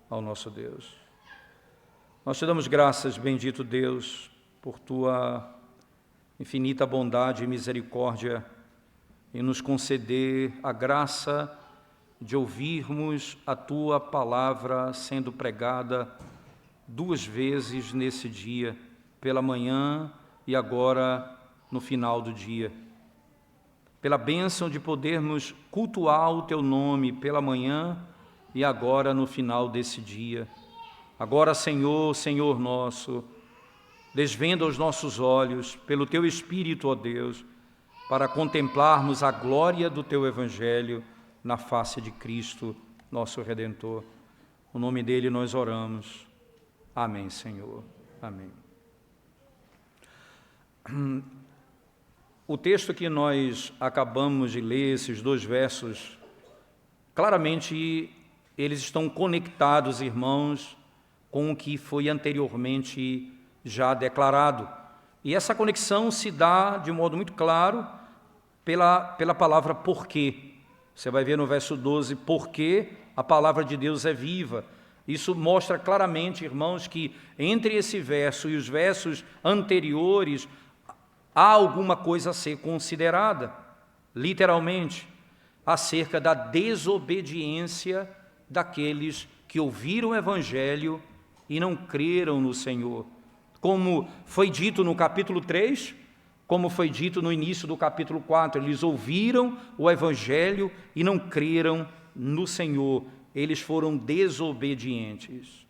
ao nosso Deus. Nós te damos graças, bendito Deus, por tua infinita bondade e misericórdia em nos conceder a graça de ouvirmos a tua palavra sendo pregada 2 vezes nesse dia, pela manhã e agora no final do dia. Pela bênção de podermos cultuar o teu nome pela manhã e agora no final desse dia. Agora, Senhor, Senhor nosso, desvenda os nossos olhos pelo teu Espírito, ó Deus, para contemplarmos a glória do teu Evangelho na face de Cristo, nosso Redentor. No nome dele nós oramos. Amém, Senhor. Amém. O texto que nós acabamos de ler, esses 2 versos, claramente eles estão conectados, irmãos, com o que foi anteriormente já declarado. E essa conexão se dá de modo muito claro pela palavra porquê. Você vai ver no verso 12, porque a palavra de Deus é viva. Isso mostra claramente, irmãos, que entre esse verso e os versos anteriores há alguma coisa a ser considerada, literalmente, acerca da desobediência daqueles que ouviram o Evangelho e não creram no Senhor. Como foi dito no capítulo 3, como foi dito no início do capítulo 4, eles ouviram o Evangelho e não creram no Senhor, eles foram desobedientes.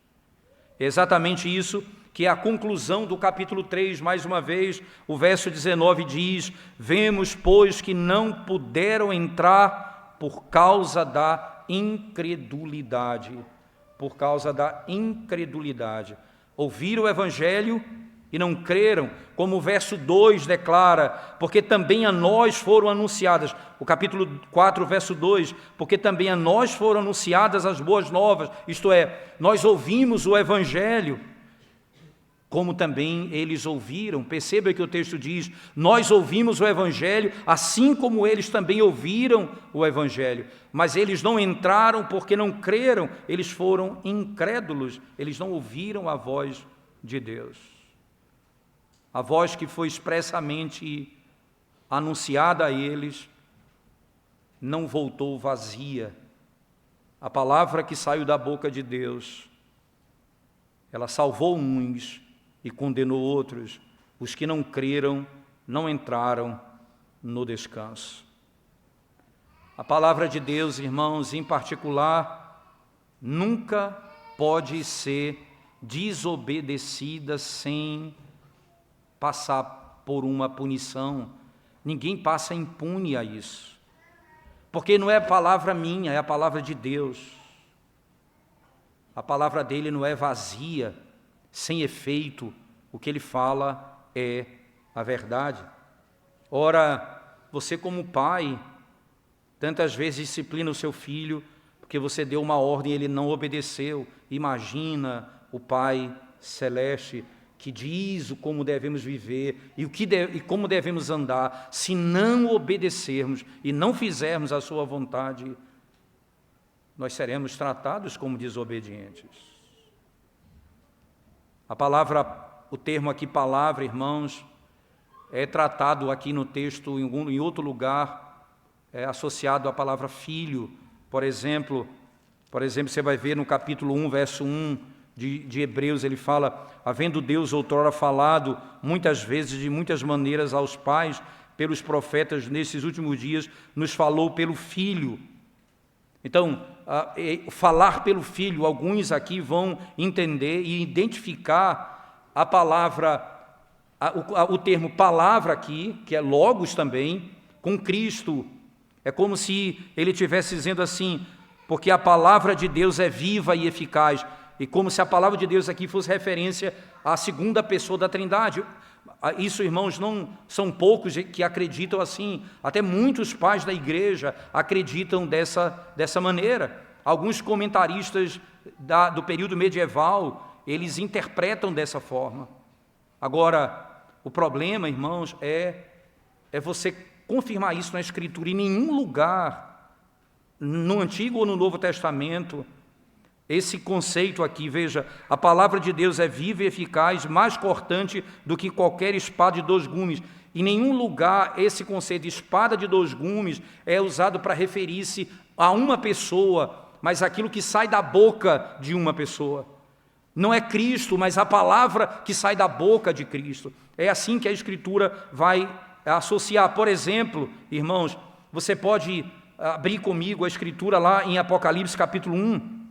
É exatamente isso que é a conclusão do capítulo 3, mais uma vez, o verso 19 diz: vemos, pois, que não puderam entrar por causa da incredulidade. Por causa da incredulidade. Ouviram o Evangelho e não creram, como o verso 2 declara, porque também a nós foram anunciadas, o capítulo 4, verso 2, porque também a nós foram anunciadas as boas novas, isto é, nós ouvimos o Evangelho, como também eles ouviram. Perceba que o texto diz, nós ouvimos o Evangelho, assim como eles também ouviram o Evangelho, mas eles não entraram porque não creram, eles foram incrédulos, eles não ouviram a voz de Deus. A voz que foi expressamente anunciada a eles não voltou vazia. A palavra que saiu da boca de Deus, ela salvou uns e condenou outros. Os que não creram não entraram no descanso. A palavra de Deus, irmãos, em particular, nunca pode ser desobedecida sem passar por uma punição. Ninguém passa impune a isso, porque não é a palavra minha, é a palavra de Deus. A palavra dele não é vazia, sem efeito, o que ele fala é a verdade. Ora, você como pai, tantas vezes disciplina o seu filho, porque você deu uma ordem e ele não obedeceu. Imagina o Pai Celeste que diz como devemos viver e como devemos andar. Se não obedecermos e não fizermos a sua vontade, nós seremos tratados como desobedientes. A palavra, o termo aqui palavra, irmãos, é tratado aqui no texto em outro lugar, é associado à palavra filho. Por exemplo, você vai ver no capítulo 1, verso 1 de Hebreus, ele fala, havendo Deus outrora falado muitas vezes, de muitas maneiras aos pais, pelos profetas, nesses últimos dias, nos falou pelo Filho. Então, falar pelo Filho, alguns aqui vão entender e identificar a palavra, o termo palavra aqui, que é logos também, com Cristo. É como se ele estivesse dizendo assim, porque a palavra de Deus é viva e eficaz, e como se a palavra de Deus aqui fosse referência à segunda pessoa da Trindade. Isso, irmãos, não são poucos que acreditam assim, até muitos pais da igreja acreditam dessa maneira. Alguns comentaristas do período medieval, eles interpretam dessa forma. Agora, o problema, irmãos, é você confirmar isso na Escritura. Em nenhum lugar, no Antigo ou no Novo Testamento, Esse conceito aqui, veja, a palavra de Deus é viva e eficaz, mais cortante do que qualquer espada de 2 gumes. Em nenhum lugar esse conceito de espada de 2 gumes é usado para referir-se a uma pessoa, mas aquilo que sai da boca de uma pessoa. Não é Cristo, mas a palavra que sai da boca de Cristo. É assim que a Escritura vai associar. Por exemplo, irmãos, você pode abrir comigo a Escritura lá em Apocalipse capítulo 1.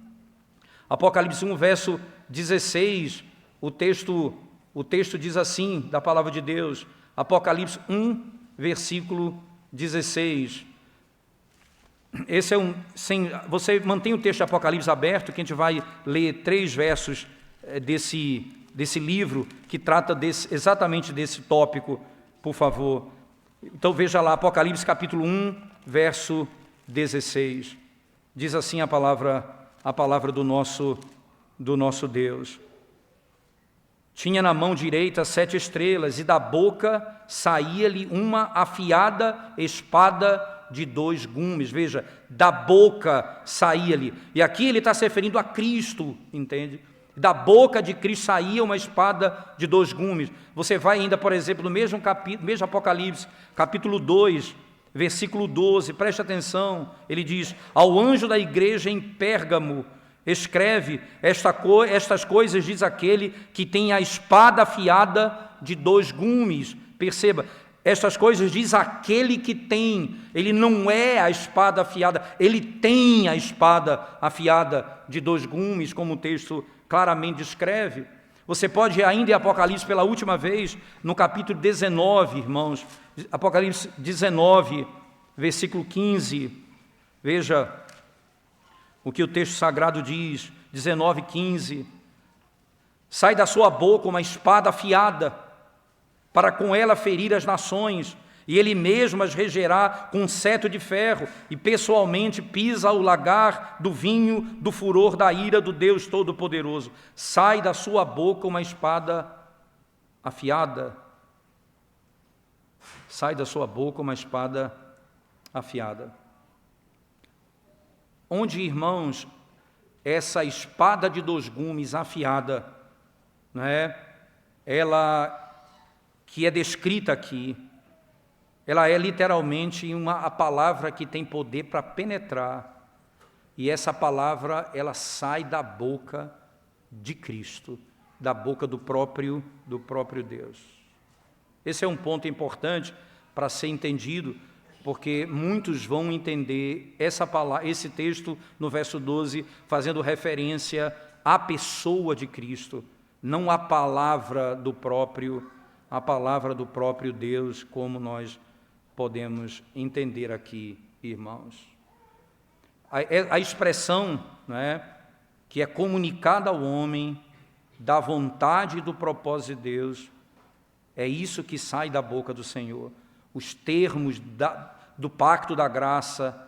Apocalipse 1, verso 16, o texto diz assim, da palavra de Deus, Apocalipse 1, versículo 16. Esse é você mantém o texto de Apocalipse aberto, que a gente vai ler 3 versos desse livro, que trata exatamente desse tópico, por favor. Então veja lá, Apocalipse capítulo 1, verso 16. Diz assim a palavra do nosso Deus. Tinha na mão direita 7 estrelas, e da boca saía-lhe uma afiada espada de 2 gumes. Veja, da boca saía-lhe. E aqui ele está se referindo a Cristo, entende? Da boca de Cristo saía uma espada de 2 gumes. Você vai ainda, por exemplo, no mesmo Apocalipse, capítulo 2, versículo 12, preste atenção, ele diz: ao anjo da igreja em Pérgamo, escreve estas coisas, diz aquele que tem a espada afiada de 2 gumes. Perceba, estas coisas diz aquele que tem, ele não é a espada afiada, ele tem a espada afiada de 2 gumes, como o texto claramente descreve. Você pode ir ainda em Apocalipse pela última vez, no capítulo 19, irmãos, Apocalipse 19, versículo 15, veja o que o texto sagrado diz, 19, 15, sai da sua boca uma espada afiada, para com ela ferir as nações, e ele mesmo as regerá com um cetro de ferro, e pessoalmente pisa o lagar do vinho do furor da ira do Deus Todo-Poderoso. Sai da sua boca uma espada afiada. Sai da sua boca uma espada afiada. Onde, irmãos, essa espada de 2 gumes afiada, né, ela que é descrita aqui, ela é literalmente a palavra que tem poder para penetrar, e essa palavra ela sai da boca de Cristo, da boca do próprio Deus. Esse é um ponto importante para ser entendido, porque muitos vão entender esse texto no verso 12, fazendo referência à pessoa de Cristo, não à palavra do próprio Deus, como nós podemos entender aqui, irmãos. A expressão, né, que é comunicada ao homem da vontade e do propósito de Deus, é isso que sai da boca do Senhor. Os termos do pacto da graça,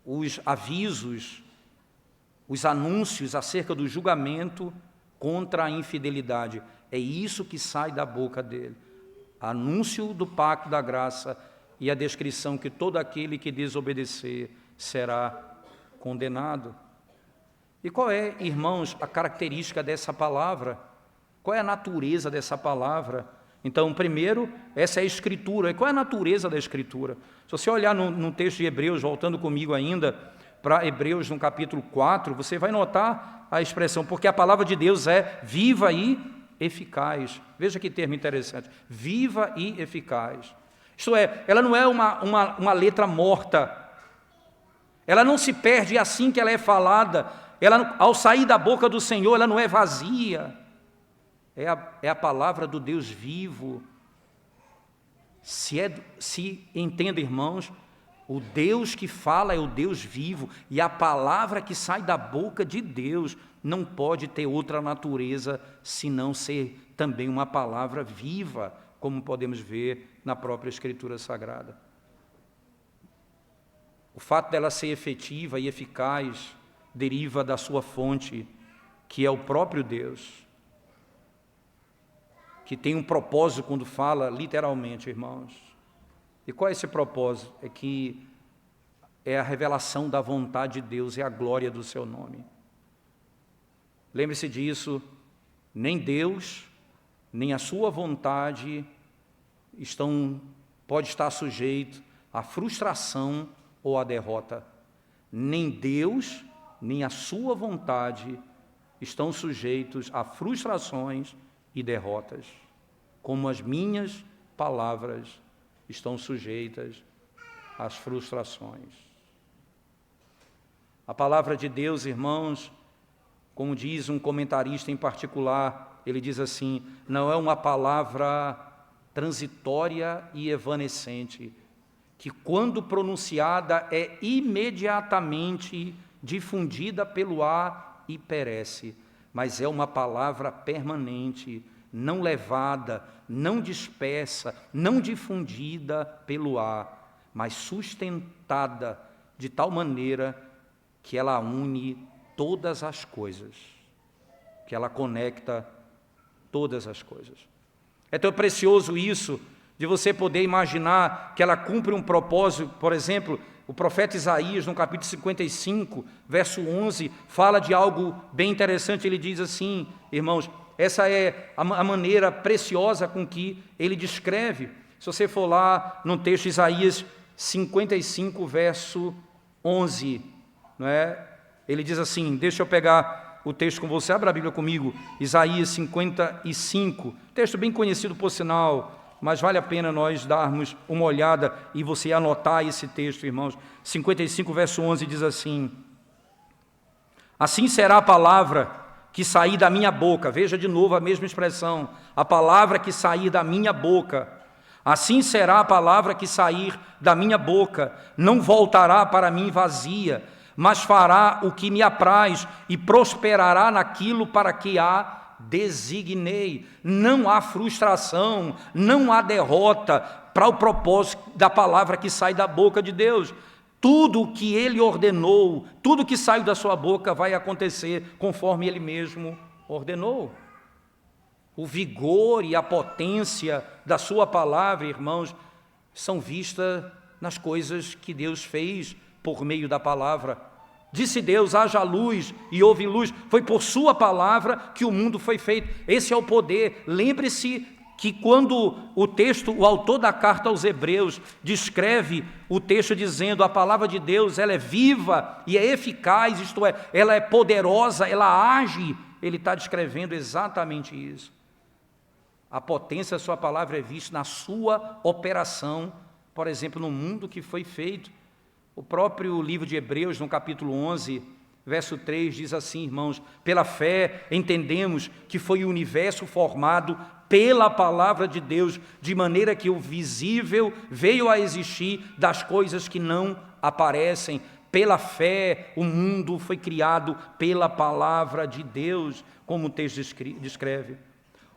os avisos, os anúncios acerca do julgamento contra a infidelidade, é isso que sai da boca dele. Anúncio do pacto da graça e a descrição que todo aquele que desobedecer será condenado. E qual é, irmãos, a característica dessa palavra? Qual é a natureza dessa palavra? Então, primeiro, essa é a Escritura. E qual é a natureza da Escritura? Se você olhar no texto de Hebreus, voltando comigo ainda para Hebreus no capítulo 4, você vai notar a expressão, porque a palavra de Deus é viva e eficaz. Veja que termo interessante, viva e eficaz. Isto é, ela não é uma letra morta, ela não se perde assim que ela é falada, ela, ao sair da boca do Senhor, ela não é vazia, é a palavra do Deus vivo. Se entenda, irmãos, o Deus que fala é o Deus vivo, e a palavra que sai da boca de Deus não pode ter outra natureza senão ser também uma palavra viva, como podemos ver na própria Escritura Sagrada. O fato dela ser efetiva e eficaz deriva da sua fonte, que é o próprio Deus, que tem um propósito quando fala, literalmente, irmãos. E qual é esse propósito? É que é a revelação da vontade de Deus, é a glória do seu nome. lembre-se disso, nem Deus, nem a sua vontade pode estar sujeito à frustração ou à derrota. Nem Deus, nem a sua vontade estão sujeitos a frustrações e derrotas, como as minhas palavras estão sujeitas às frustrações. A palavra de Deus, irmãos, como diz um comentarista em particular, ele diz assim, não é uma palavra transitória e evanescente, que quando pronunciada é imediatamente difundida pelo ar e perece, mas é uma palavra permanente, não levada, não dispersa, não difundida pelo ar, mas sustentada de tal maneira que ela une todas as coisas, que ela conecta todas as coisas. É tão precioso isso, de você poder imaginar que ela cumpre um propósito. Por exemplo, o profeta Isaías, no capítulo 55, verso 11, fala de algo bem interessante. Ele diz assim, irmãos, essa é a maneira preciosa com que ele descreve. Se você for lá no texto Isaías 55, verso 11, não é? Ele diz assim, deixa eu pegar o texto com você, abra a Bíblia comigo, Isaías 55, texto bem conhecido por sinal, mas vale a pena nós darmos uma olhada e você anotar esse texto, irmãos. 55, verso 11 diz assim, assim será a palavra que sair da minha boca, veja de novo a mesma expressão, a palavra que sair da minha boca, assim será a palavra que sair da minha boca, não voltará para mim vazia, mas fará o que me apraz e prosperará naquilo para que a designei. Não há frustração, não há derrota para o propósito da palavra que sai da boca de Deus. Tudo o que Ele ordenou, tudo que saiu da sua boca vai acontecer conforme Ele mesmo ordenou. O vigor e a potência da sua palavra, irmãos, são vistas nas coisas que Deus fez por meio da palavra. Disse Deus, haja luz e houve luz. Foi por sua palavra que o mundo foi feito. Esse é o poder. Lembre-se que quando o autor da carta aos Hebreus descreve o texto dizendo a palavra de Deus, ela é viva e é eficaz, isto é, ela é poderosa, ela age, ele está descrevendo exatamente isso. A potência da sua palavra é vista na sua operação, por exemplo, no mundo que foi feito. O próprio livro de Hebreus, no capítulo 11, verso 3, diz assim, irmãos, pela fé entendemos que foi o universo formado pela palavra de Deus, de maneira que o visível veio a existir das coisas que não aparecem. Pela fé, o mundo foi criado pela palavra de Deus, como o texto descreve.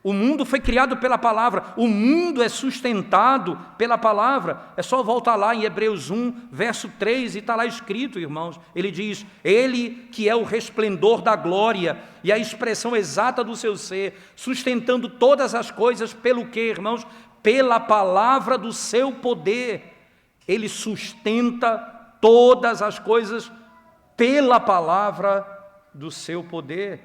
O mundo foi criado pela palavra, o mundo é sustentado pela palavra. É só voltar lá em Hebreus 1, verso 3, e está lá escrito, irmãos. Ele diz, Ele que é o resplendor da glória e a expressão exata do seu ser, sustentando todas as coisas pelo quê, irmãos? Pela palavra do seu poder. Ele sustenta todas as coisas pela palavra do seu poder.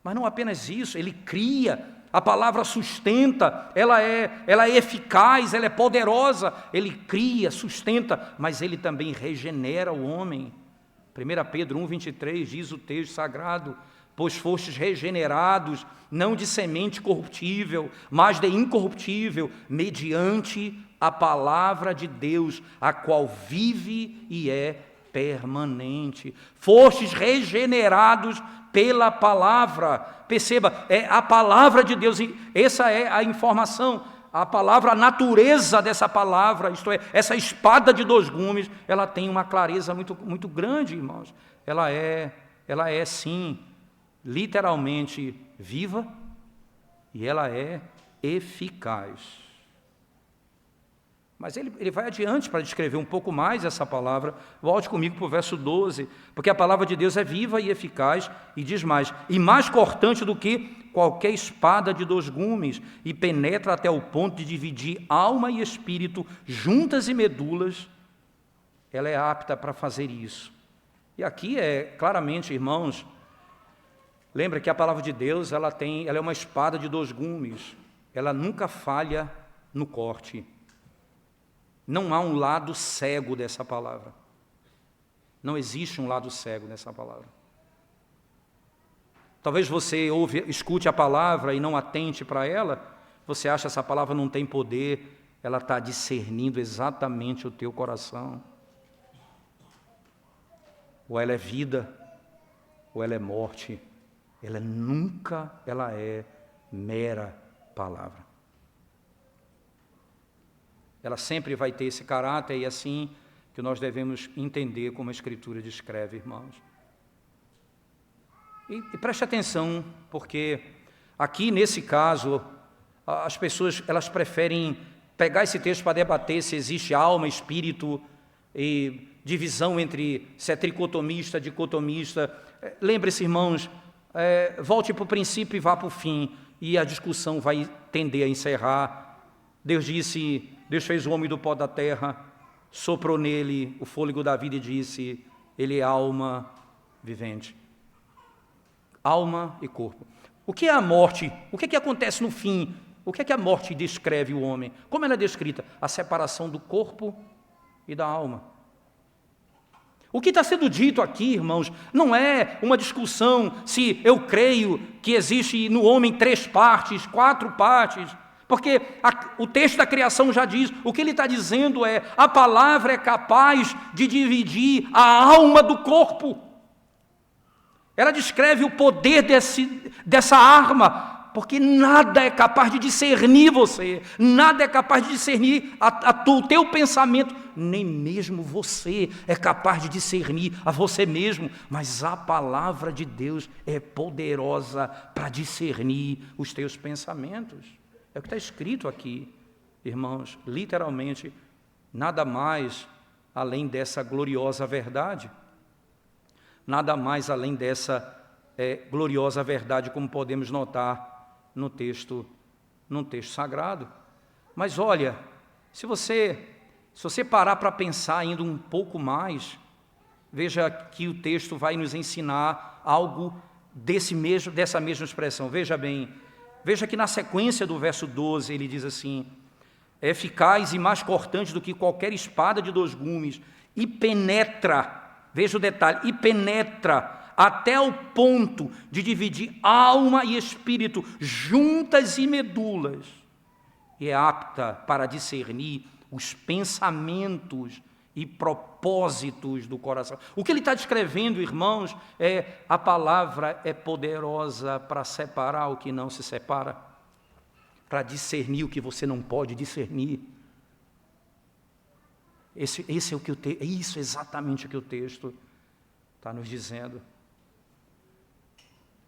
Mas não apenas isso, Ele cria. A palavra sustenta, ela é eficaz, ela é poderosa. Ele cria, sustenta, mas Ele também regenera o homem. 1 Pedro 1,23 diz o texto sagrado, pois fostes regenerados, não de semente corruptível, mas de incorruptível, mediante a palavra de Deus, a qual vive e é permanente. Fostes regenerados pela palavra. Perceba, é a palavra de Deus, e essa é a informação, a palavra, a natureza dessa palavra, isto é, essa espada de dois gumes, ela tem uma clareza muito grande, irmãos. Ela é sim, literalmente viva, e ela é eficaz. Mas ele vai adiante para descrever um pouco mais essa palavra. Volte comigo para o verso 12, porque a palavra de Deus é viva e eficaz, e diz mais, e mais cortante do que qualquer espada de dois gumes, e penetra até o ponto de dividir alma e espírito, juntas e medulas. Ela é apta para fazer isso. E aqui é claramente, irmãos, Lembra que a palavra de Deus, ela é uma espada de 2 gumes. Ela nunca falha no corte. Não há um lado cego dessa palavra. Não existe um lado cego nessa palavra. Talvez você escute a palavra e não atente para ela, você acha que essa palavra não tem poder, ela está discernindo exatamente o teu coração. Ou ela é vida, ou ela é morte. Ela é mera palavra. Ela sempre vai ter esse caráter, e é assim que nós devemos entender como a Escritura descreve, irmãos. E preste atenção, porque aqui nesse caso, as pessoas elas preferem pegar esse texto para debater se existe alma, espírito, e divisão entre se é tricotomista, dicotomista. Lembre-se, irmãos, volte para o princípio e vá para o fim, e a discussão vai tender a encerrar. Deus fez o homem do pó da terra, soprou nele o fôlego da vida e disse, ele é alma vivente. Alma e corpo. O que é a morte? O que é que acontece no fim? O que é que a morte descreve o homem? Como ela é descrita? A separação do corpo e da alma. O que está sendo dito aqui, irmãos, não é uma discussão se eu creio que existe no homem 3 partes, 4 partes, porque o texto da criação já diz, o que ele está dizendo é, a palavra é capaz de dividir a alma do corpo. Ela descreve o poder dessa arma, porque nada é capaz de discernir você, nada é capaz de discernir o teu pensamento, nem mesmo você é capaz de discernir a você mesmo, mas a palavra de Deus é poderosa para discernir os teus pensamentos. É o que está escrito aqui, irmãos, literalmente, nada mais além dessa gloriosa verdade. Nada mais além dessa gloriosa verdade, como podemos notar no texto sagrado. Mas olha, se você parar para pensar ainda um pouco mais, veja que o texto vai nos ensinar algo dessa mesma expressão. Veja bem, veja que na sequência do verso 12 ele diz assim, é eficaz e mais cortante do que qualquer espada de 2 gumes, e penetra, veja o detalhe, e penetra até o ponto de dividir alma e espírito, juntas e medulas, e é apta para discernir os pensamentos e propósitos do coração. O que ele está descrevendo, irmãos, a palavra é poderosa para separar o que não se separa, para discernir o que você não pode discernir. Isso é exatamente o que o texto está nos dizendo.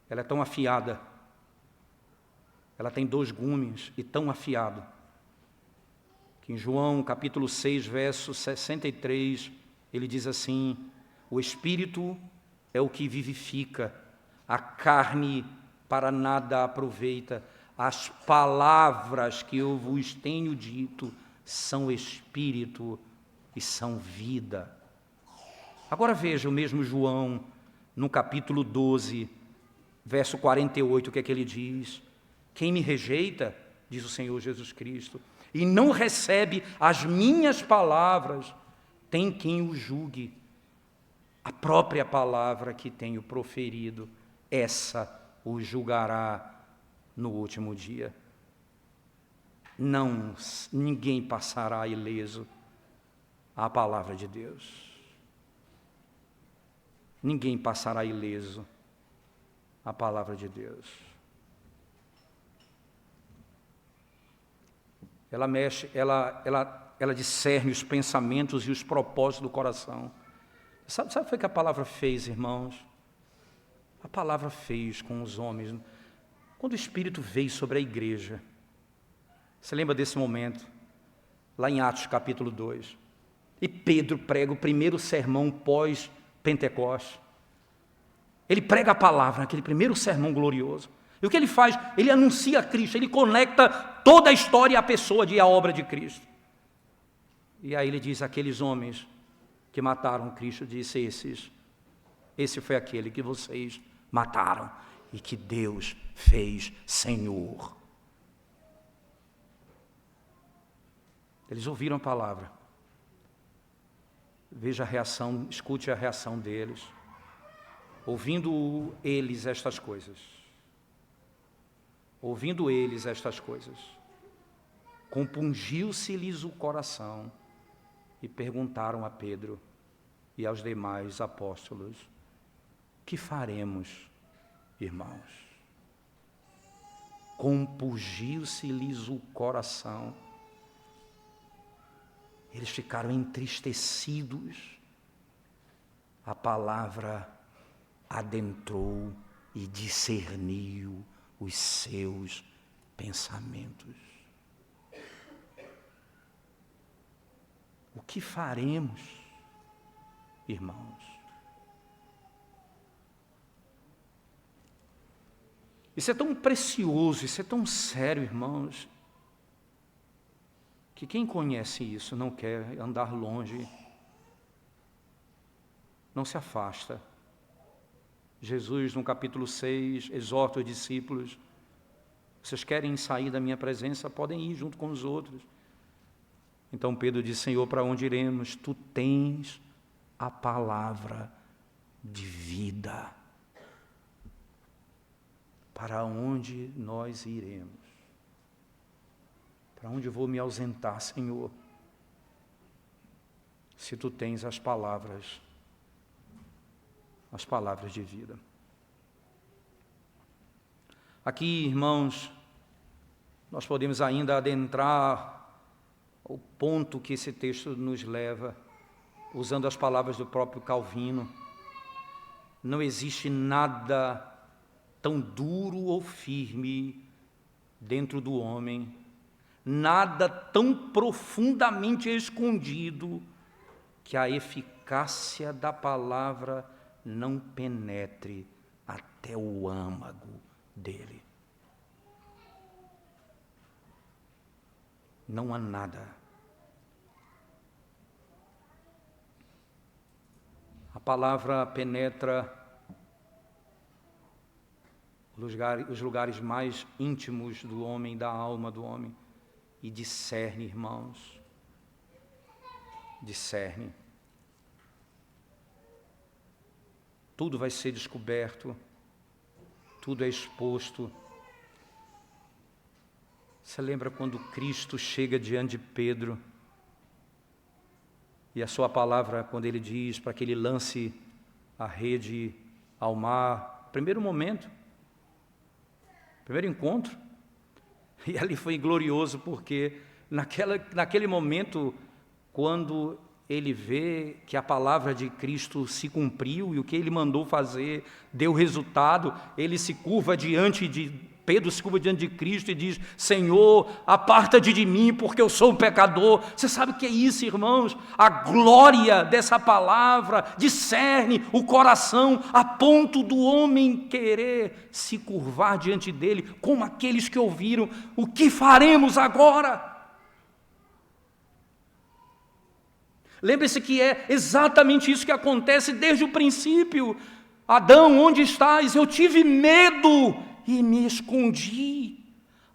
Ela é tão afiada, ela tem 2 gumes e tão afiado, que em João capítulo 6, verso 63, ele diz assim, o Espírito é o que vivifica, a carne para nada aproveita, as palavras que eu vos tenho dito são Espírito e são vida. Agora veja o mesmo João, no capítulo 12, verso 48, o que é que ele diz? Quem me rejeita, diz o Senhor Jesus Cristo, e não recebe as minhas palavras, tem quem o julgue. A própria palavra que tenho proferido, essa o julgará no último dia. Ninguém passará ileso à palavra de Deus. Ninguém passará ileso à palavra de Deus. Ela mexe, ela discerne os pensamentos e os propósitos do coração. Sabe o que a palavra fez, irmãos? A palavra fez com os homens. Quando o Espírito veio sobre a igreja, você lembra desse momento? Lá em Atos capítulo 2. E Pedro prega o primeiro sermão pós-Pentecostes. Ele prega a palavra, aquele primeiro sermão glorioso. E o que ele faz? Ele anuncia Cristo, ele conecta toda a história e a pessoa e a obra de Cristo. E aí ele diz, aqueles homens que mataram Cristo, disse, esse foi aquele que vocês mataram. e que Deus fez Senhor. Eles ouviram a palavra. Veja a reação, escute a reação deles. Ouvindo eles estas coisas, compungiu-se-lhes o coração e perguntaram a Pedro e aos demais apóstolos: que faremos, irmãos? Compungiu-se-lhes o coração. Eles ficaram entristecidos. A palavra adentrou e discerniu os seus pensamentos. O que faremos, irmãos? Isso é tão precioso, isso é tão sério, irmãos, que quem conhece isso não quer andar longe, não se afasta. Jesus, no capítulo 6, exorta os discípulos: vocês querem sair da minha presença, podem ir junto com os outros. Então Pedro disse: Senhor, para onde iremos? Tu tens a palavra de vida. Para onde nós iremos? Para onde eu vou me ausentar, Senhor? Se tu tens as palavras de vida. Aqui, irmãos, nós podemos ainda adentrar o ponto que esse texto nos leva, usando as palavras do próprio Calvino. Não existe nada tão duro ou firme dentro do homem, nada tão profundamente escondido que a eficácia da palavra não penetre até o âmago dele. Não há nada. A palavra penetra os lugares mais íntimos do homem, da alma do homem, e discerne, irmãos, discerne. Tudo vai ser descoberto, tudo é exposto. Você lembra quando Cristo chega diante de Pedro e a sua palavra, quando ele diz para que ele lance a rede ao mar, primeiro momento, primeiro encontro, e ali foi glorioso porque naquele momento, quando ele vê que a palavra de Cristo se cumpriu e o que ele mandou fazer deu resultado, ele se curva diante de Pedro, se curva diante de Cristo e diz: Senhor, aparta-te de mim, porque eu sou um pecador. Você sabe o que é isso, irmãos? A glória dessa palavra discerne o coração a ponto do homem querer se curvar diante dele, como aqueles que ouviram: o que faremos agora? Lembre-se que é exatamente isso que acontece desde o princípio. Adão, onde estás? Eu tive medo e me escondi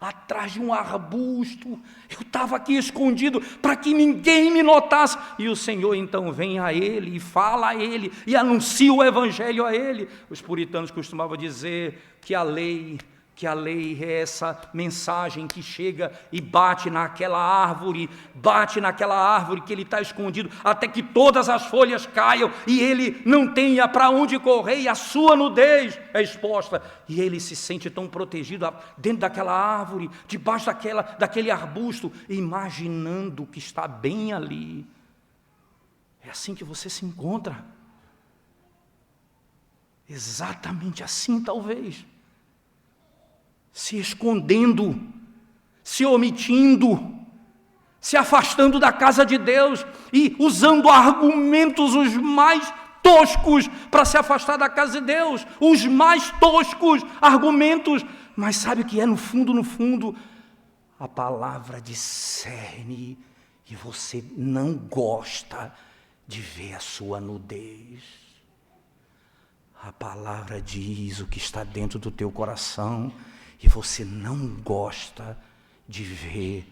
atrás de um arbusto. Eu estava aqui escondido para que ninguém me notasse. E o Senhor então vem a ele e fala a ele e anuncia o evangelho a ele. Os puritanos costumavam dizer que a lei é essa mensagem que chega e bate naquela árvore que ele está escondido, até que todas as folhas caiam e ele não tenha para onde correr e a sua nudez é exposta. E ele se sente tão protegido dentro daquela árvore, debaixo daquele arbusto, imaginando que está bem ali. É assim que você se encontra. Exatamente assim, talvez. Se escondendo, se omitindo, se afastando da casa de Deus e usando argumentos os mais toscos para se afastar da casa de Deus, os mais toscos argumentos. Mas sabe o que é? No fundo, a palavra discerne e você não gosta de ver a sua nudez. A palavra diz o que está dentro do teu coração e você não gosta de ver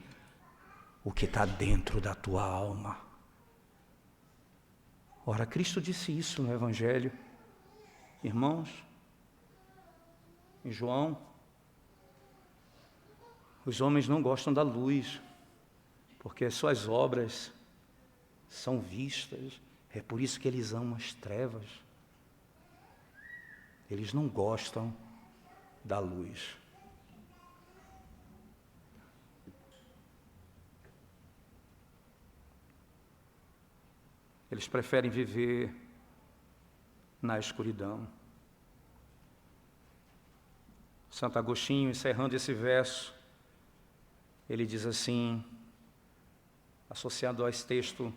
o que está dentro da tua alma. Ora, Cristo disse isso no Evangelho. Irmãos, em João, os homens não gostam da luz, porque as suas obras são vistas. É por isso que eles amam as trevas. Eles não gostam da luz. Eles preferem viver na escuridão. Santo Agostinho, encerrando esse verso, ele diz assim, associado a esse texto,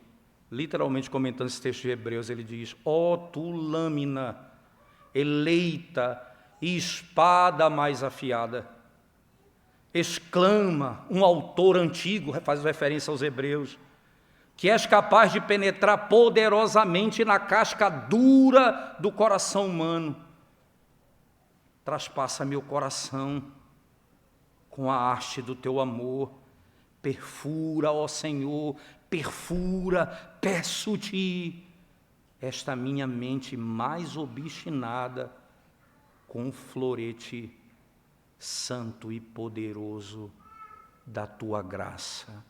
literalmente comentando esse texto de Hebreus, ele diz: ó tu lâmina eleita e espada mais afiada, exclama um autor antigo, faz referência aos Hebreus, que és capaz de penetrar poderosamente na casca dura do coração humano. Traspassa meu coração com a haste do teu amor, perfura, ó Senhor, perfura, peço-te, esta minha mente mais obstinada com o florete santo e poderoso da tua graça.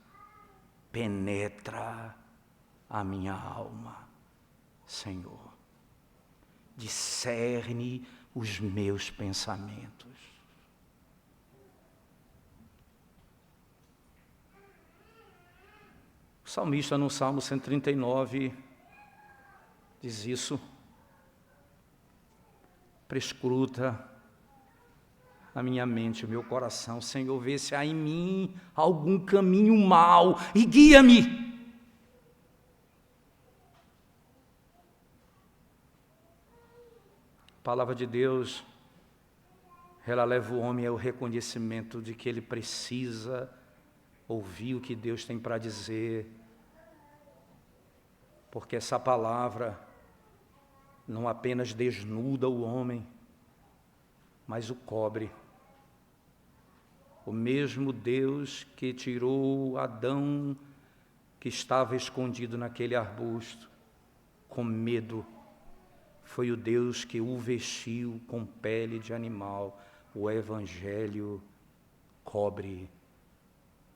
Penetra a minha alma, Senhor. Discerne os meus pensamentos. O salmista no Salmo 139 diz isso: prescruta a minha mente, o meu coração, Senhor, vê se há em mim algum caminho mau e guia-me. A palavra de Deus, ela leva o homem ao reconhecimento de que ele precisa ouvir o que Deus tem para dizer, porque essa palavra não apenas desnuda o homem, mas o cobre. O mesmo Deus que tirou Adão, que estava escondido naquele arbusto, com medo, foi o Deus que o vestiu com pele de animal. O Evangelho cobre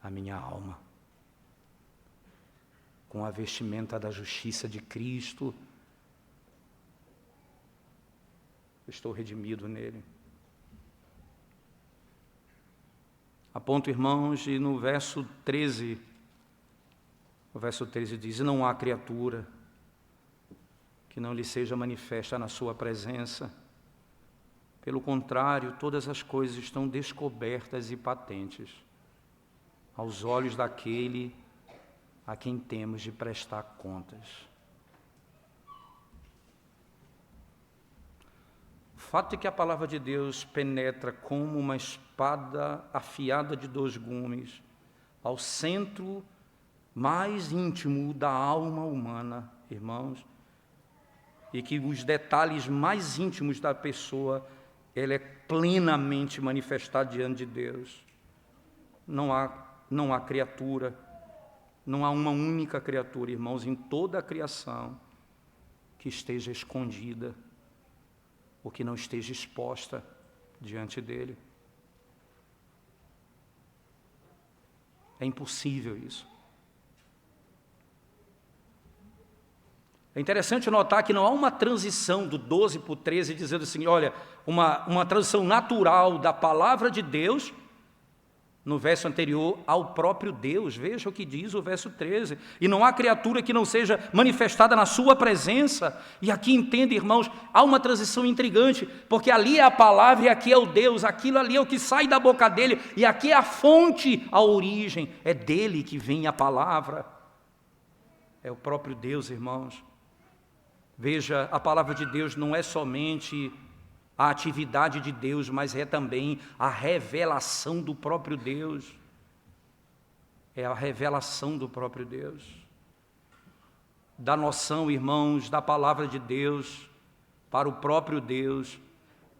a minha alma. Com a vestimenta da justiça de Cristo, eu estou redimido nele. A ponto, irmãos, e no verso 13, o verso 13 diz: não há criatura que não lhe seja manifesta na sua presença. Pelo contrário, todas as coisas estão descobertas e patentes aos olhos daquele a quem temos de prestar contas. O fato de que a palavra de Deus penetra como uma espada afiada de 2 gumes ao centro mais íntimo da alma humana, irmãos, e que os detalhes mais íntimos da pessoa, ela é plenamente manifestada diante de Deus. Não há criatura, não há uma única criatura, irmãos, em toda a criação que esteja escondida ou que não esteja exposta diante dele. É impossível isso. É interessante notar que não há uma transição do 12 para o 13, dizendo assim, olha, uma transição natural da palavra de Deus no verso anterior ao próprio Deus. Veja o que diz o verso 13. E não há criatura que não seja manifestada na sua presença. E aqui entende, irmãos, há uma transição intrigante, porque ali é a palavra e aqui é o Deus. Aquilo ali é o que sai da boca dele e aqui é a fonte, a origem. É dele que vem a palavra. É o próprio Deus, irmãos. Veja, a palavra de Deus não é somente a atividade de Deus, mas é também a revelação do próprio Deus. É a revelação do próprio Deus. Da noção, irmãos, da palavra de Deus, para o próprio Deus,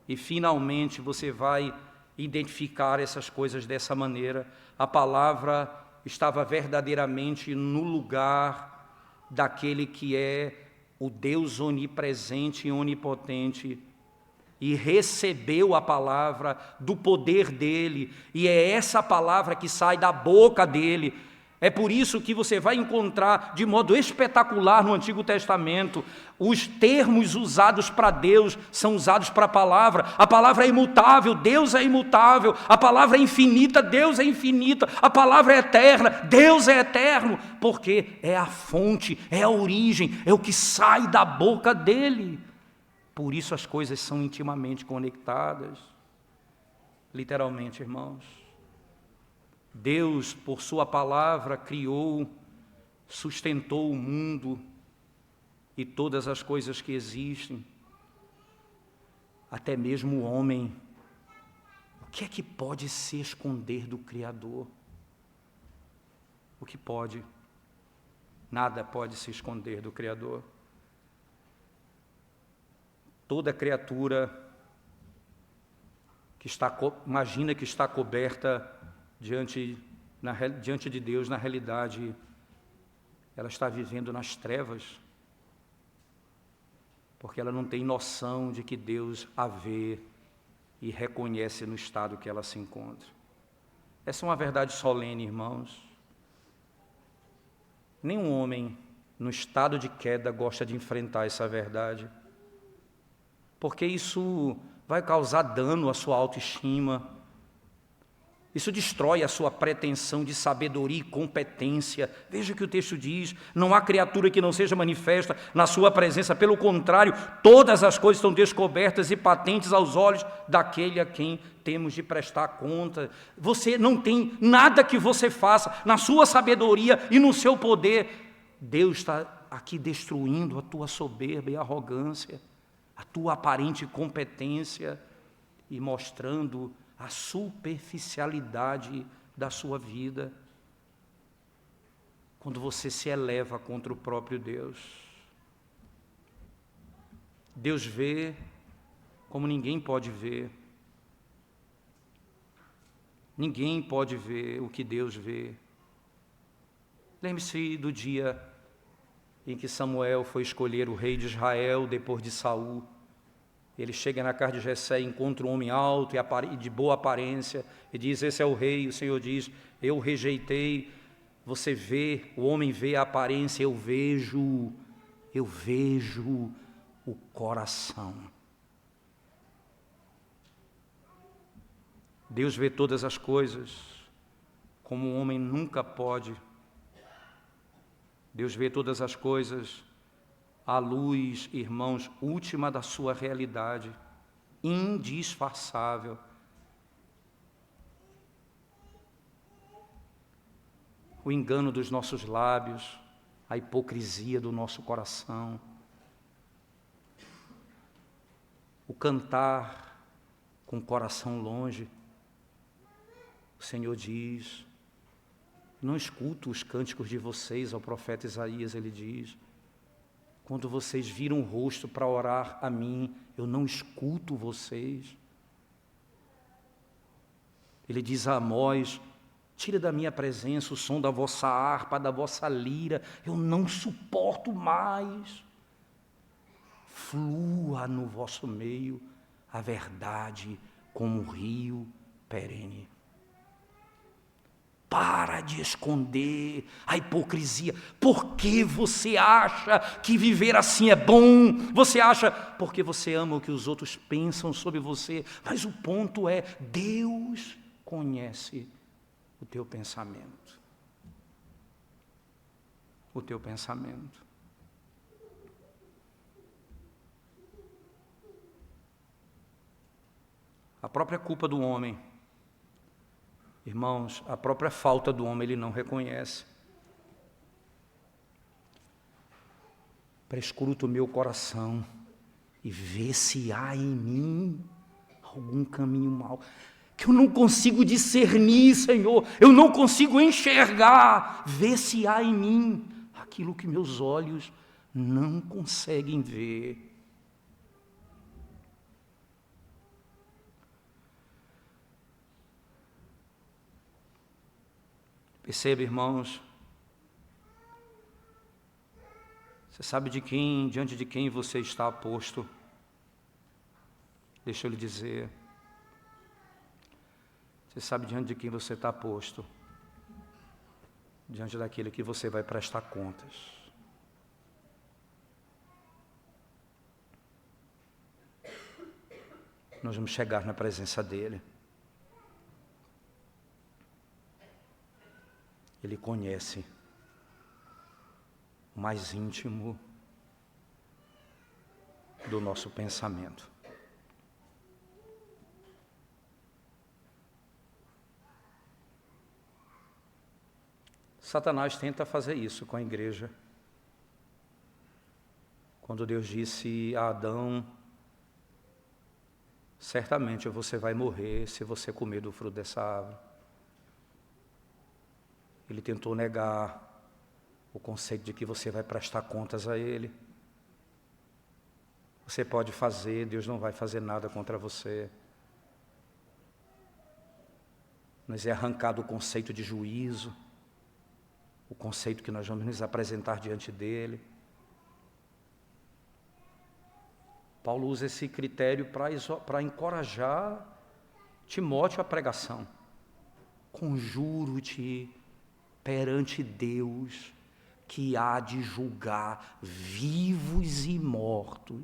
e finalmente você vai identificar essas coisas dessa maneira. A palavra estava verdadeiramente no lugar daquele que é o Deus onipresente e onipotente, e recebeu a palavra do poder dele, e é essa palavra que sai da boca dele. É por isso que você vai encontrar de modo espetacular no Antigo Testamento, os termos usados para Deus são usados para a palavra é imutável, Deus é imutável, a palavra é infinita, Deus é infinita, a palavra é eterna, Deus é eterno, porque é a fonte, é a origem, é o que sai da boca dele. Por isso as coisas são intimamente conectadas, literalmente, irmãos. Deus, por sua palavra, criou, sustentou o mundo e todas as coisas que existem, até mesmo o homem. O que é que pode se esconder do Criador? O que pode? Nada pode se esconder do Criador. Toda criatura que imagina que está coberta diante de Deus, na realidade, ela está vivendo nas trevas, porque ela não tem noção de que Deus a vê e reconhece no estado que ela se encontra. Essa é uma verdade solene, irmãos. Nenhum homem, no estado de queda, gosta de enfrentar essa verdade, porque isso vai causar dano à sua autoestima, isso destrói a sua pretensão de sabedoria e competência. Veja que o texto diz, não há criatura que não seja manifesta na sua presença, pelo contrário, todas as coisas estão descobertas e patentes aos olhos daquele a quem temos de prestar conta. Você não tem nada que você faça na sua sabedoria e no seu poder. Deus está aqui destruindo a tua soberba e arrogância, a tua aparente competência e mostrando a superficialidade da sua vida, quando você se eleva contra o próprio Deus. Deus vê como ninguém pode ver. Ninguém pode ver o que Deus vê. Lembre-se do dia em que Samuel foi escolher o rei de Israel depois de Saul. Ele chega na casa de Jessé, encontra um homem alto e de boa aparência, e diz, esse é o rei. O Senhor diz, eu o rejeitei. Você vê, o homem vê a aparência, eu vejo o coração. Deus vê todas as coisas, como um homem nunca pode. Deus vê todas as coisas à luz, irmãos, última da sua realidade, indisfarçável. O engano dos nossos lábios, a hipocrisia do nosso coração, o cantar com o coração longe. O Senhor diz, não escuto os cânticos de vocês, ao profeta Isaías, ele diz, quando vocês viram o rosto para orar a mim, eu não escuto vocês. Ele diz a Amós, tira da minha presença o som da vossa harpa, da vossa lira, eu não suporto mais. Flua no vosso meio a verdade como um rio perene. Para de esconder a hipocrisia. Por que você acha que viver assim é bom? Você acha porque você ama o que os outros pensam sobre você. Mas o ponto é, Deus conhece o teu pensamento. O teu pensamento. A própria culpa do homem, irmãos, a própria falta do homem ele não reconhece. Prescruta o meu coração e vê se há em mim algum caminho mau, que eu não consigo discernir, Senhor, eu não consigo enxergar. Vê se há em mim aquilo que meus olhos não conseguem ver. Perceba, irmãos, você sabe diante de quem você está posto. Deixa eu lhe dizer, você sabe diante de quem você está posto, diante daquele que você vai prestar contas. Nós vamos chegar na presença dele. Ele conhece o mais íntimo do nosso pensamento. Satanás tenta fazer isso com a igreja. Quando Deus disse a Adão: certamente você vai morrer se você comer do fruto dessa árvore. Ele tentou negar o conceito de que você vai prestar contas a Ele. Você pode fazer, Deus não vai fazer nada contra você. Mas é arrancado o conceito de juízo, o conceito que nós vamos nos apresentar diante dEle. Paulo usa esse critério para encorajar Timóteo à pregação. Conjuro-te perante Deus, que há de julgar vivos e mortos.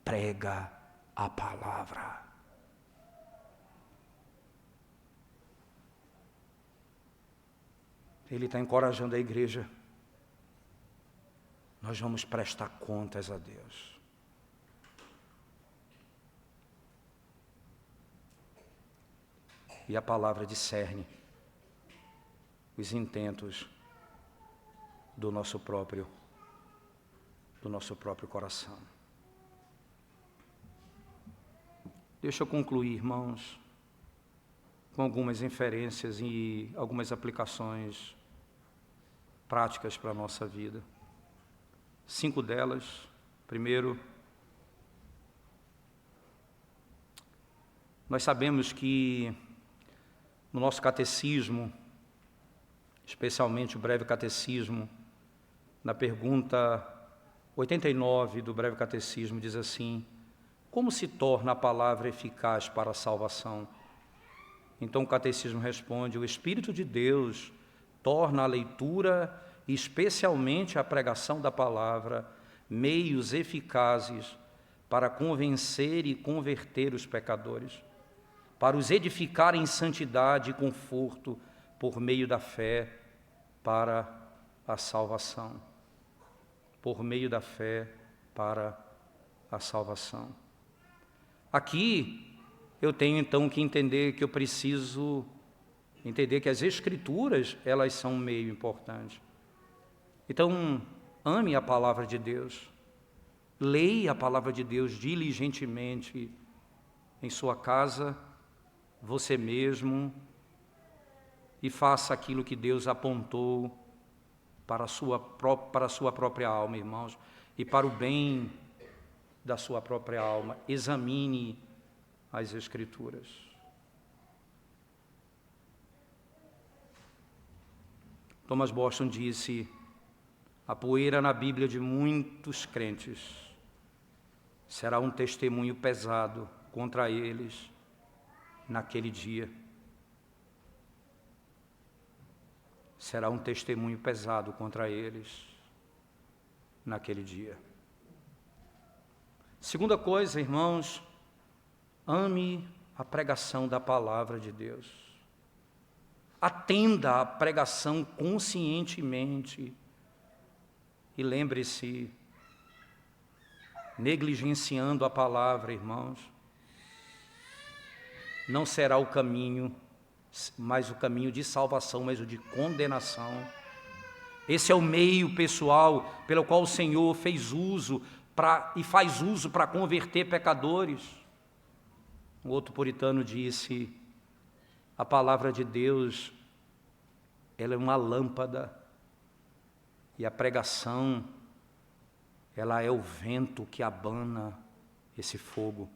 Prega a palavra. Ele está encorajando a igreja. Nós vamos prestar contas a Deus. E a palavra discerne os intentos do nosso próprio coração. Deixa eu concluir, irmãos, com algumas inferências e algumas aplicações práticas para a nossa vida. 5 delas. Primeiro, nós sabemos que no nosso catecismo, especialmente o breve catecismo, na pergunta 89 do breve catecismo, diz assim: como se torna a palavra eficaz para a salvação? Então o catecismo responde: o Espírito de Deus torna a leitura e especialmente a pregação da palavra meios eficazes para convencer e converter os pecadores, para os edificar em santidade e conforto por meio da fé para a salvação. Por meio da fé para a salvação. Aqui eu tenho então que entender que eu preciso entender que as Escrituras, elas são um meio importante. Então, ame a palavra de Deus, leia a palavra de Deus diligentemente em sua casa, você mesmo, e faça aquilo que Deus apontou para a sua própria alma, irmãos, e para o bem da sua própria alma. Examine as Escrituras. Thomas Boston disse: a poeira na Bíblia de muitos crentes será um testemunho pesado contra eles naquele dia. Será um testemunho pesado contra eles naquele dia. Segunda coisa, irmãos, ame a pregação da palavra de Deus. Atenda à pregação conscientemente. E lembre-se, negligenciando a palavra, irmãos, não será o caminho, mais o caminho de salvação, mas o de condenação. Esse é o meio pessoal pelo qual o Senhor fez uso e faz uso para converter pecadores. Um outro puritano disse: a palavra de Deus, ela é uma lâmpada, e a pregação, ela é o vento que abana esse fogo.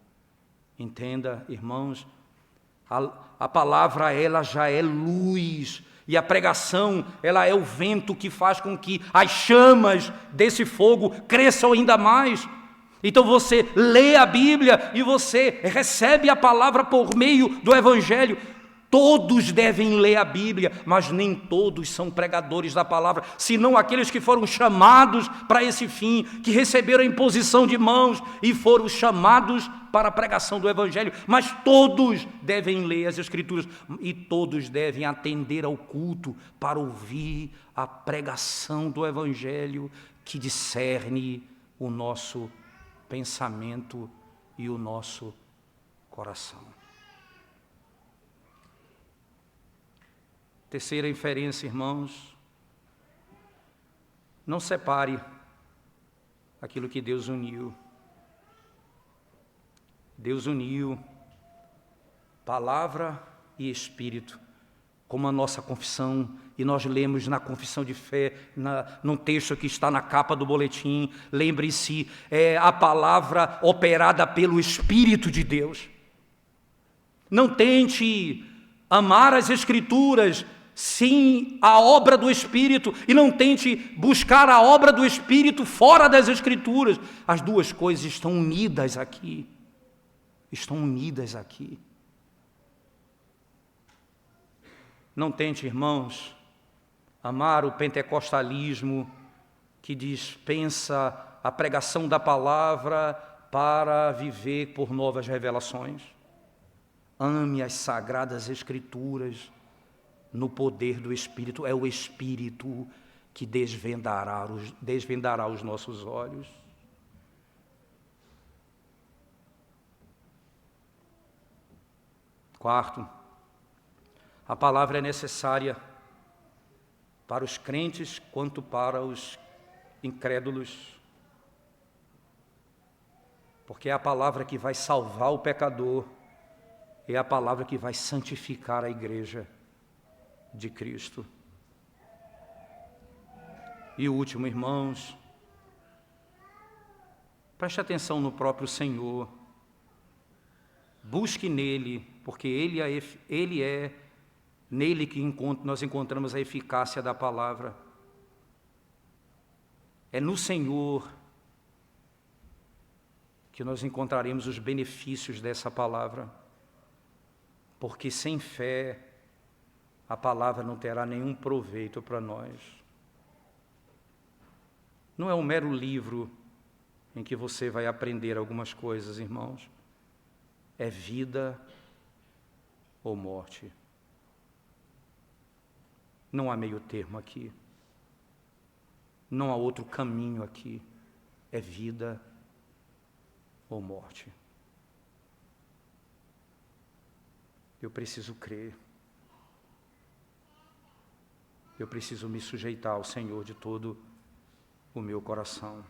Entenda, irmãos, A palavra, ela já é luz. E a pregação, ela é o vento que faz com que as chamas desse fogo cresçam ainda mais. Então você lê a Bíblia e você recebe a palavra por meio do Evangelho. Todos devem ler a Bíblia, mas nem todos são pregadores da palavra, senão aqueles que foram chamados para esse fim, que receberam a imposição de mãos e foram chamados para a pregação do Evangelho. Mas todos devem ler as Escrituras e todos devem atender ao culto para ouvir a pregação do Evangelho que discerne o nosso pensamento e o nosso coração. Terceira inferência, irmãos, não separe aquilo que Deus uniu. Deus uniu palavra e espírito, como a nossa confissão, e nós lemos na confissão de fé, num texto que está na capa do boletim. Lembre-se, é a palavra operada pelo Espírito de Deus. Não tente amar as Escrituras sem a obra do Espírito, e não tente buscar a obra do Espírito fora das Escrituras. As duas coisas estão unidas aqui. Estão unidas aqui. Não tente, irmãos, amar o pentecostalismo que dispensa a pregação da palavra para viver por novas revelações. Ame as sagradas Escrituras no poder do Espírito. É o Espírito que desvendará os nossos olhos. Quarto, a palavra é necessária para os crentes quanto para os incrédulos, porque é a palavra que vai salvar o pecador, é a palavra que vai santificar a igreja de Cristo. E o último, irmãos, preste atenção no próprio Senhor, busque nele, porque ele é nele que nós encontramos a eficácia da palavra. É no Senhor que nós encontraremos os benefícios dessa palavra, porque sem fé a palavra não terá nenhum proveito para nós. Não é um mero livro em que você vai aprender algumas coisas, irmãos. É vida ou morte. Não há meio termo aqui. Não há outro caminho aqui. É vida ou morte. Eu preciso crer. Eu preciso me sujeitar ao Senhor de todo o meu coração.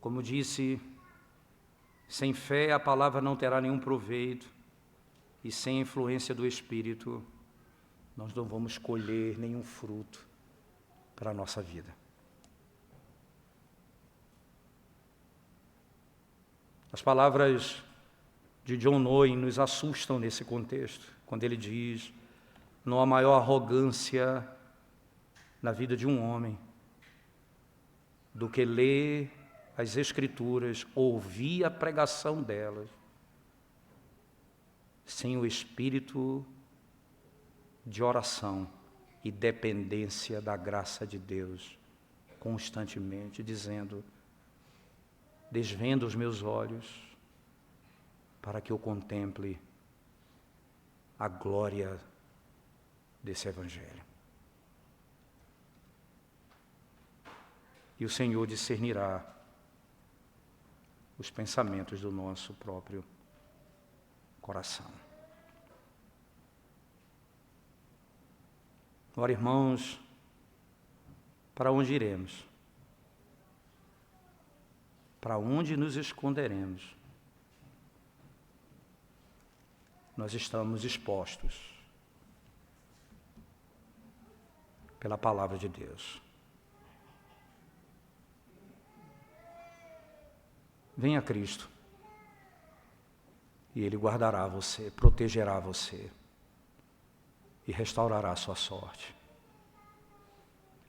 Como disse, sem fé a palavra não terá nenhum proveito, e sem a influência do Espírito nós não vamos colher nenhum fruto para a nossa vida. As palavras de John Owen nos assustam nesse contexto, quando ele diz: não há maior arrogância na vida de um homem do que ler as Escrituras, ouvir a pregação delas, sem o espírito de oração e dependência da graça de Deus, constantemente dizendo: desvenda os meus olhos para que eu contemple a glória desse Evangelho. E o Senhor discernirá os pensamentos do nosso próprio coração. Ora, irmãos, para onde iremos? Para onde nos esconderemos? Nós estamos expostos pela palavra de Deus. Venha a Cristo. E Ele guardará você, protegerá você e restaurará a sua sorte.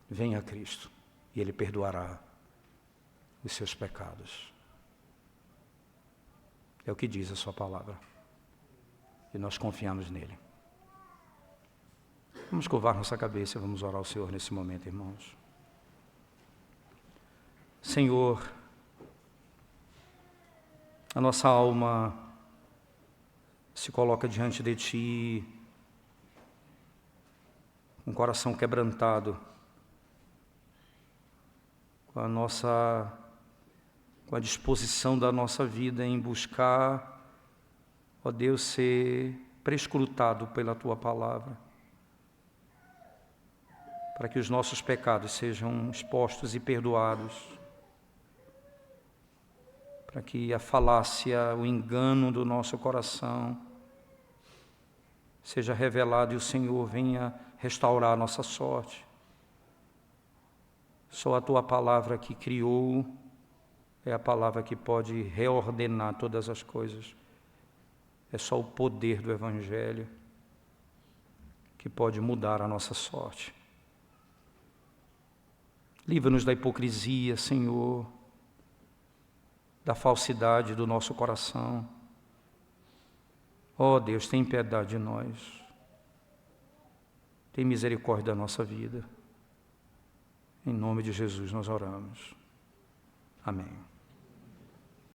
Venha a Cristo e Ele perdoará os seus pecados. É o que diz a sua palavra. E nós confiamos nele. Vamos curvar nossa cabeça e vamos orar ao Senhor nesse momento, irmãos. Senhor, a nossa alma se coloca diante de Ti, com o coração quebrantado, com a disposição da nossa vida em buscar, ó Deus, ser prescrutado pela Tua palavra, para que os nossos pecados sejam expostos e perdoados, para que a falácia, o engano do nosso coração seja revelado e o Senhor venha restaurar a nossa sorte. Só a Tua palavra que criou é a palavra que pode reordenar todas as coisas. É só o poder do Evangelho que pode mudar a nossa sorte. Livra-nos da hipocrisia, Senhor, da falsidade do nosso coração. Ó Deus, tem piedade de nós. Tem misericórdia da nossa vida. Em nome de Jesus nós oramos. Amém.